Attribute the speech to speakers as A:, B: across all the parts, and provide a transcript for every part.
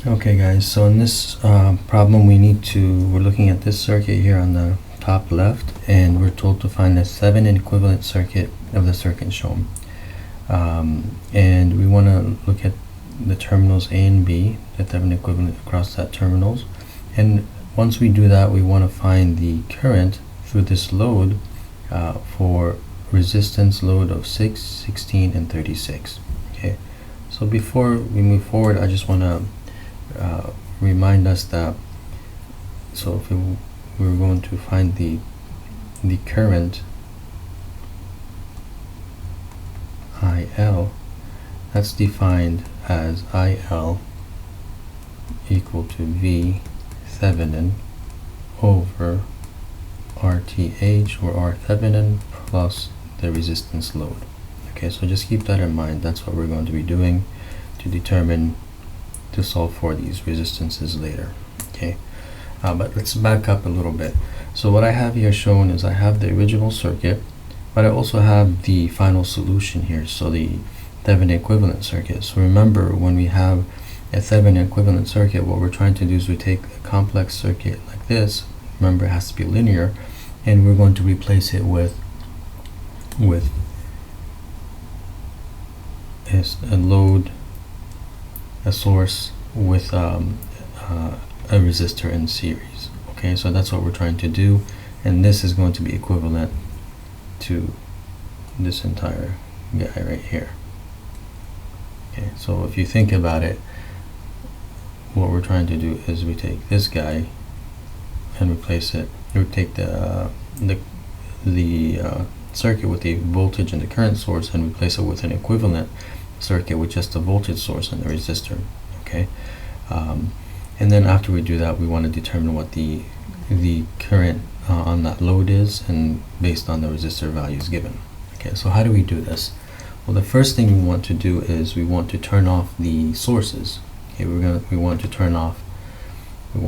A: Okay guys, so in this problem we're looking at this circuit here on the top left, and we're told to find the Thevenin equivalent circuit of the circuit shown. And we want to look at the terminals A and B, the Thevenin equivalent across that terminals. And once we do that, we want to find the current through this load for resistance load of 6, 16, and 36. Okay, so before we move forward, I just want to remind us that, so if we're going to find the current IL, that's defined as IL equal to V Thevenin over RTH, or R Thevenin, plus the resistance load. Okay, so just keep that in mind. That's what we're going to be doing to solve for these resistances later. Okay, but let's back up a little bit. So what I have here shown is I have the original circuit, but I also have the final solution here, so the Thevenin equivalent circuit. So remember, when we have a Thevenin equivalent circuit, what we're trying to do is we take a complex circuit like this, remember it has to be linear, and we're going to replace it with a load, a source with a resistor in series. Okay, so that's what we're trying to do, and this is going to be equivalent to this entire guy right here. Okay, so if you think about it, what we're trying to do is we take this guy and replace it. We take the circuit with the voltage and the current source and replace it with an equivalent circuit with just the voltage source and the resistor. Okay, and then after we do that, we want to determine what the current on that load is, and based on the resistor values given. Okay, so how do we do this? Well, the first thing we want to do is we want to turn off the sources. Okay, we want to turn off the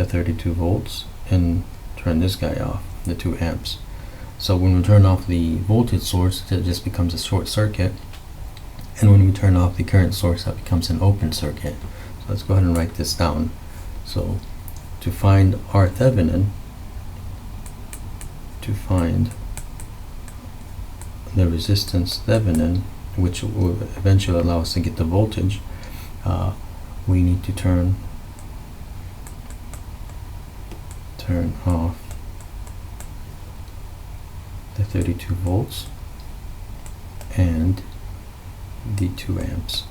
A: 32 volts and turn this guy off, the 2 amps. So when we turn off the voltage source, it just becomes a short circuit, and when we turn off the current source, that becomes an open circuit. So let's go ahead and write this down. So to find R Thevenin, to find the resistance Thevenin, which will eventually allow us to get the voltage, we need to turn off the 32 volts and the 2 amps.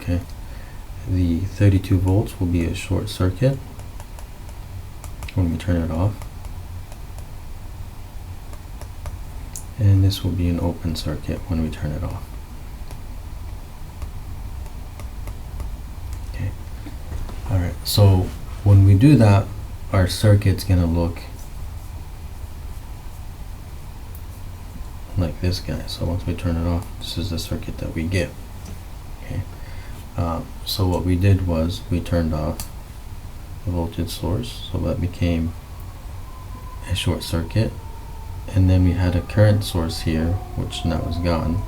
A: Okay, the 32 volts will be a short circuit when we turn it off, and this will be an open circuit when we turn it off. Okay, alright, so when we do that, our circuit's gonna look like this guy. So once we turn it off, this is the circuit that we get. Okay, so what we did was we turned off the voltage source, so that became a short circuit, and then we had a current source here, which now is gone.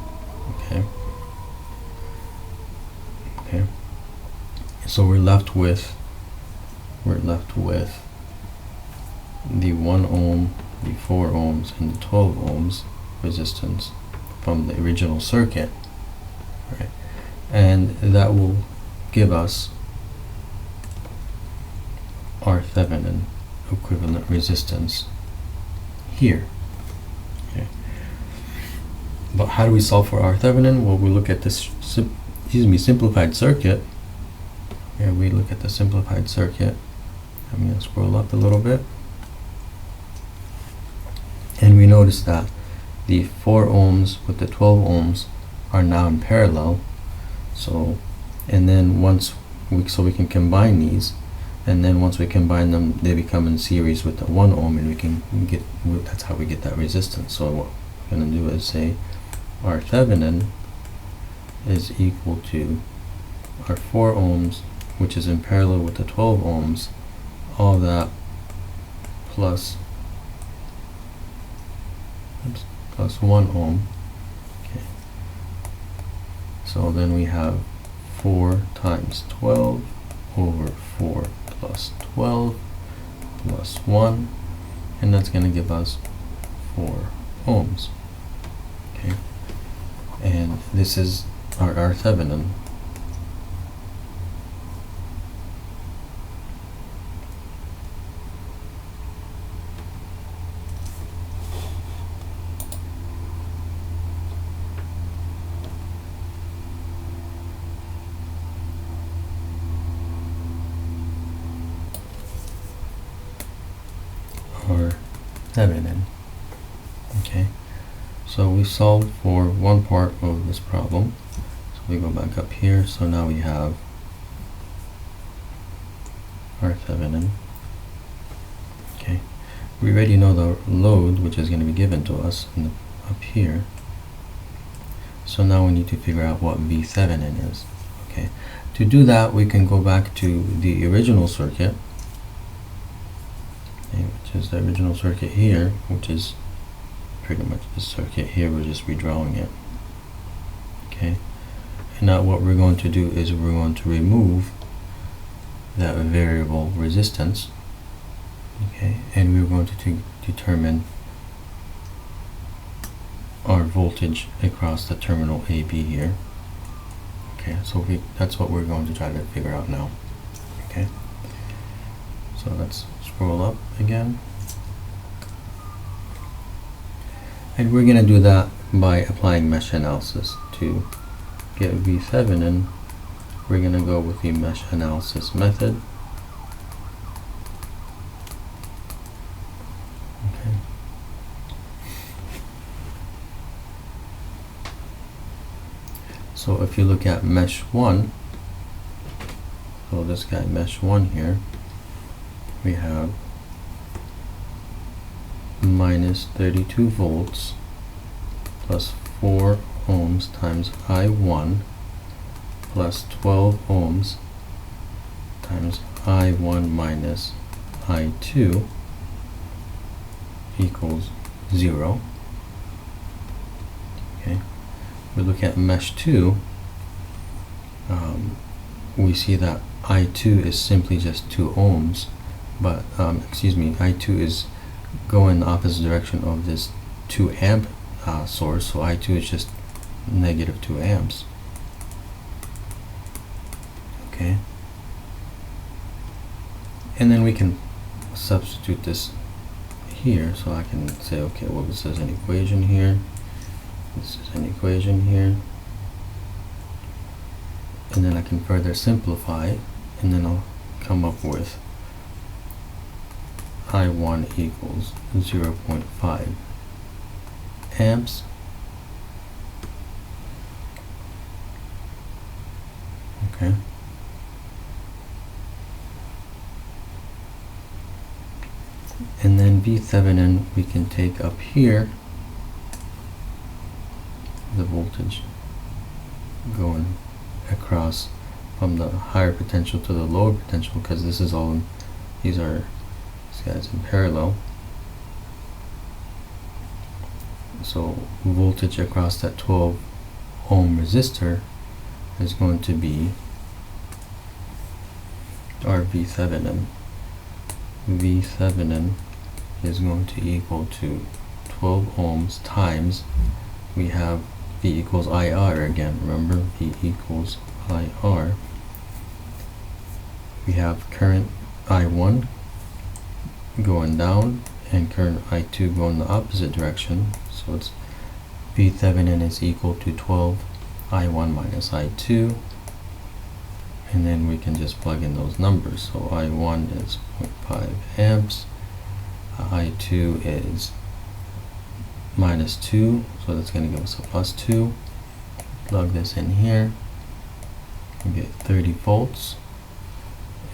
A: Okay, so we're left with the 1 ohm, the 4 ohms, and the 12 ohms resistance from the original circuit, right? And that will give us our Thevenin equivalent resistance here. Okay, but how do we solve for R Thevenin? Well, we look at this simplified circuit. Here we look at the simplified circuit. I'm going to scroll up a little bit, and we notice that the 4 ohms with the 12 ohms are now in parallel. So, and then we can combine these, and then once we combine them, they become in series with the 1 ohm, and we can get, that's how we get that resistance. So what we're going to do is say our Thevenin is equal to our 4 ohms, which is in parallel with the 12 ohms, all that plus 1 ohm. Okay, so then we have 4 times 12 over 4 plus 12 plus 1, and that's going to give us 4 ohms. Okay, and this is our Thevenin. Or Thevenin. Okay, so we solved for one part of this problem. So we go back up here. So now we have our Thevenin. Okay, we already know the load which is going to be given to us up here. So now we need to figure out what Thevenin is. Okay, to do that we can go back to the original circuit. Okay, which is the original circuit here, which is pretty much this circuit here. We're just redrawing it. Okay, and now what we're going to do is we're going to remove that variable resistance. Okay, and we're going to determine our voltage across the terminal AB here. Okay, so that's what we're going to try to figure out now. Okay, so let's scroll up again, and we're going to do that by applying mesh analysis. To get Thevenin, we're going to go with the mesh analysis method. Okay. So if you look at mesh 1, so this guy mesh 1 here, we have minus 32 volts plus 4 ohms times I1 plus 12 ohms times I1 minus I2 equals 0. Okay, we look at mesh 2, we see that I2 is simply just 2 ohms, but I2 is going in the opposite direction of this 2 amp source, so I2 is just negative 2 amps. Okay, and then we can substitute this here, so I can say, okay, well, this is an equation here, this is an equation here, and then I can further simplify, and then I'll come up with I1 equals 0.5 amps. Okay. And then Thevenin we can take up here the voltage going across from the higher potential to the lower potential, because this is all these guys in parallel. So voltage across that 12 ohm resistor is going to be our Thevenin. Thevenin is going to equal to 12 ohms times, we have V equals IR again, remember, V equals IR. We have current I1 going down and current I2 going the opposite direction, so it's Thevenin is equal to 12 I1 minus I2, and then we can just plug in those numbers. So I1 is 0.5 amps, I2 is minus 2, so that's going to give us a plus 2. Plug this in here, we get 30 volts,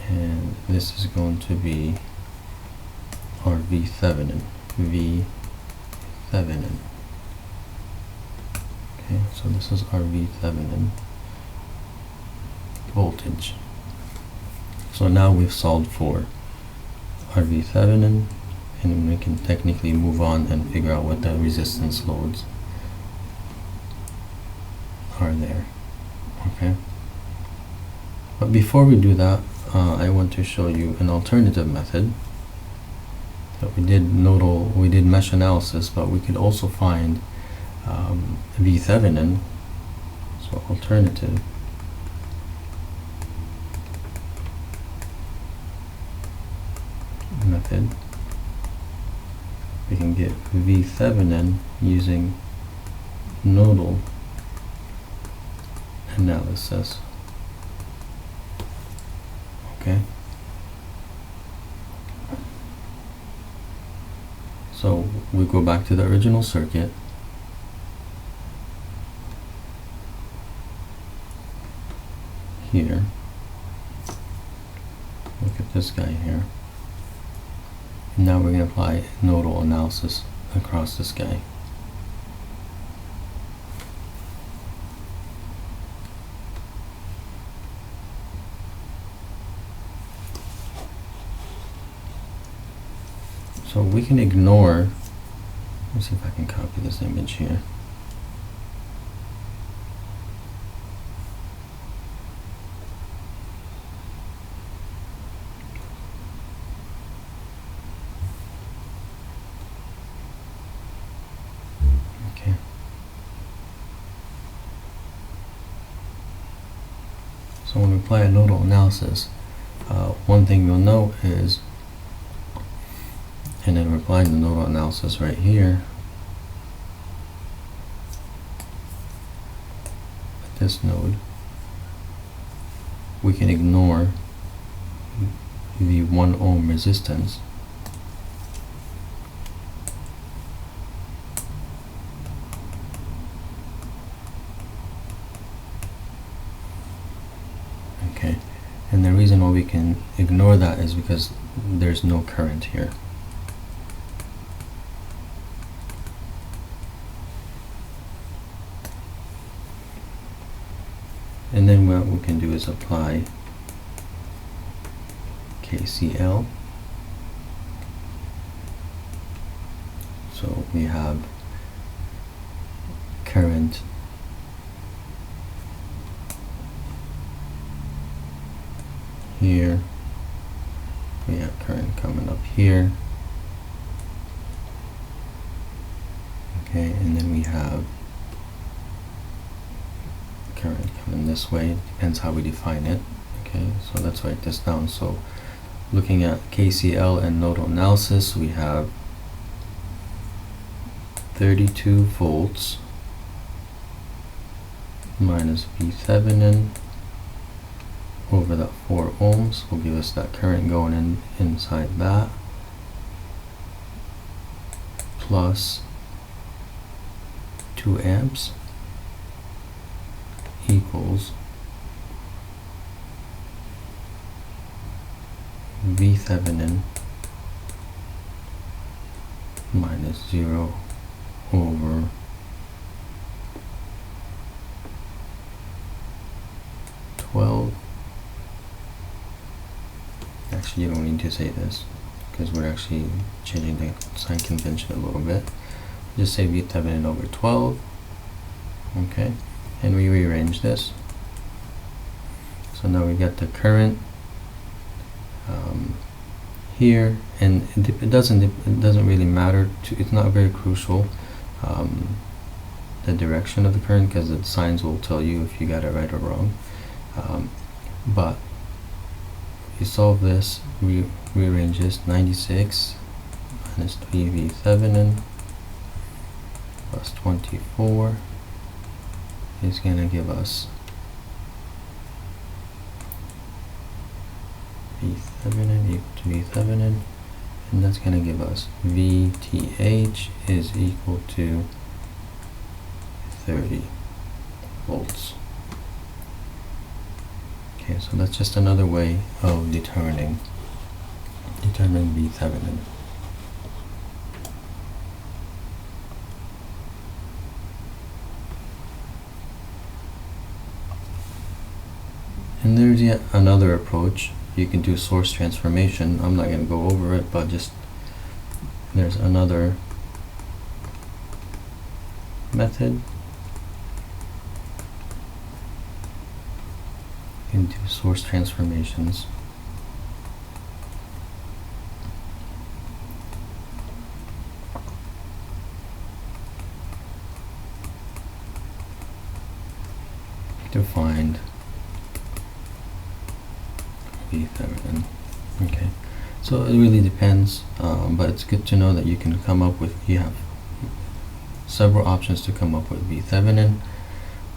A: and this is going to be our Thevenin. Thevenin. Okay, so this is our Thevenin voltage. So now we've solved for our Thevenin, and we can technically move on and figure out what the resistance loads are there. Okay. But before we do that, I want to show you an alternative method. That we did mesh analysis, but we could also find Thevenin. So alternative method. We can get Thevenin using nodal analysis. Okay. So we go back to the original circuit. Here. Look at this guy here. And now we're going to apply nodal analysis across this guy. So we can ignore, let's see if I can copy this image here. Okay. So when we apply a nodal analysis, one thing you'll note is, and then we're applying the nodal analysis right here at this node, we can ignore the 1 ohm resistance. Okay, and the reason why we can ignore that is because there's no current here. And then what we can do is apply KCL. So we have current here, we have current coming up here, okay, and then we have current coming this way. Depends how we define it. Okay, so let's write this down. So looking at KCL and nodal analysis, we have 32 volts minus Thevenin over that 4 ohms will give us that current going in inside that, plus 2 amps equals Thevenin minus 0 over 12. Actually, you don't need to say this because we're actually changing the sign convention a little bit. Just say Thevenin over 12. Okay, and we rearrange this. So now we got the current here, and it doesn't really matter. It's not very crucial the direction of the current, because the signs will tell you if you got it right or wrong. But if you solve this, rearrange this, 96 minus 3 Thevenin plus 24 is going to give us Thevenin equal to Thevenin, and that's going to give us VTH is equal to 30 volts. Okay, so that's just another way of determining Thevenin. And there's yet another approach. You can do source transformation. I'm not going to go over it, but just there's another method. can do source transformations. To find Thevenin. Okay, so it really depends, but it's good to know that you can come up with, you have several options to come up with Thevenin.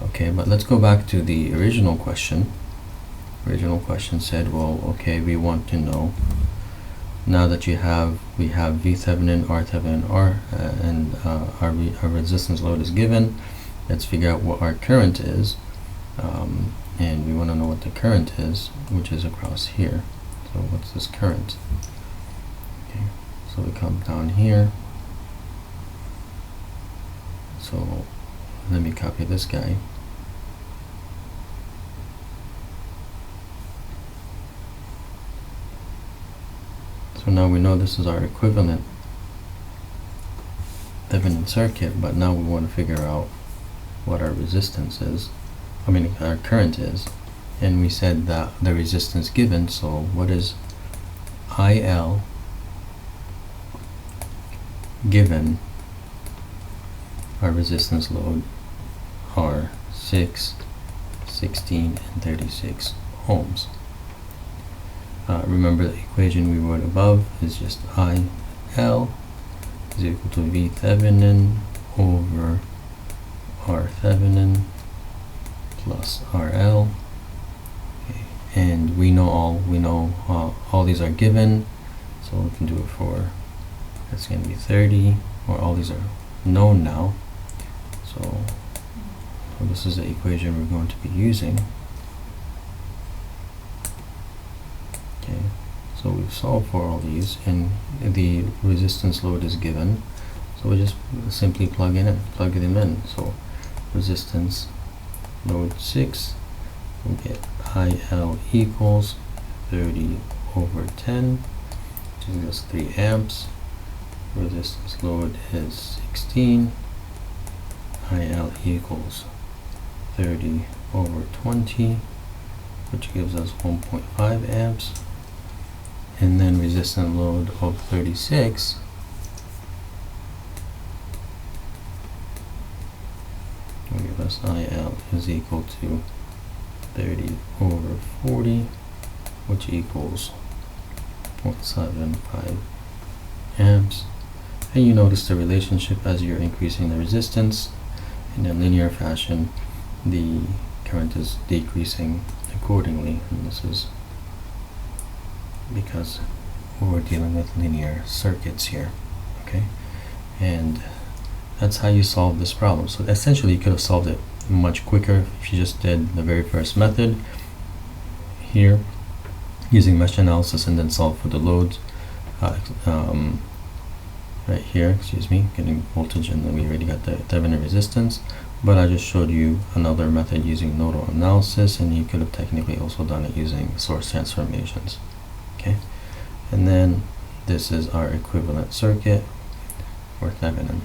A: Okay, but let's go back to the original question. Original question said, well, okay, we want to know, now that we have Thevenin, R Thevenin, R, and our resistance load is given, let's figure out what our current is. And we want to know what the current is, which is across here. So what's this current? Okay, so we come down here. So let me copy this guy. So now we know this is our equivalent Thevenin circuit, but now we want to figure out what our resistance is. Our current is, and we said that the resistance given, so what is IL given our resistance load are 6, 16, and 36 ohms. Remember the equation we wrote above is just IL is equal to V Thevenin over R Thevenin plus RL. Okay. And we know all these are given, so we can do it for, that's going to be 30, or all these are known now. So this is the equation we're going to be using. Okay, so we've solved for all these, and the resistance load is given, so we just simply plug them in. So resistance load 6, we get IL equals 30 over 10, which is just 3 amps. Resistance load is 16. IL equals 30 over 20, which gives us 1.5 amps. And then resistance load of 36 will give us IL is equal to 30 over 40, which equals 0.75 amps. And you notice the relationship as you're increasing the resistance in a linear fashion, the current is decreasing accordingly, and this is because we're dealing with linear circuits here. Okay, and that's how you solve this problem. So essentially you could have solved it much quicker if you just did the very first method here using mesh analysis and then solve for the loads right here, getting voltage, and then we already got the Thevenin resistance. But I just showed you another method using nodal analysis, and you could have technically also done it using source transformations. Okay, and then this is our equivalent circuit for Thevenin.